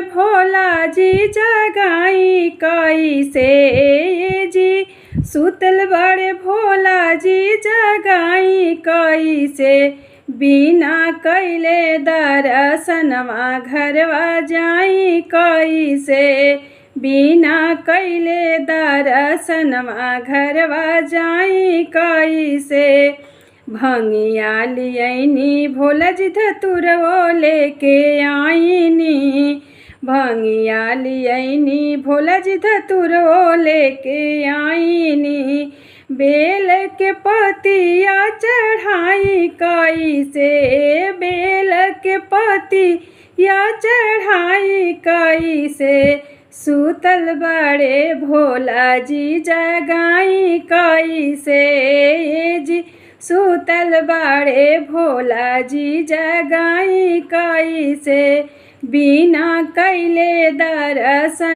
भोला जी जगाई कैसे जी। सुतल बड़े भोला जी जगाई कैसे। बिना कैले दर्शनवा घरवा जाई कैसे। बिना कैले दर्शनवा घरवा जाई कैसे। भंगिया लियनी भोला जी धतुरवो लेके आईनी। भंगिया लियनी भोला जी धतुरवो लेके आईनी। बेल के पतिया चढ़ाई कैसे। बेल के पतिया चढ़ाई कैसे। सुतल बड़े भोला जी जगाई कैसे जी। सुतल बड़े भोला जी जगाई कैसे। बिना कैले दर्शन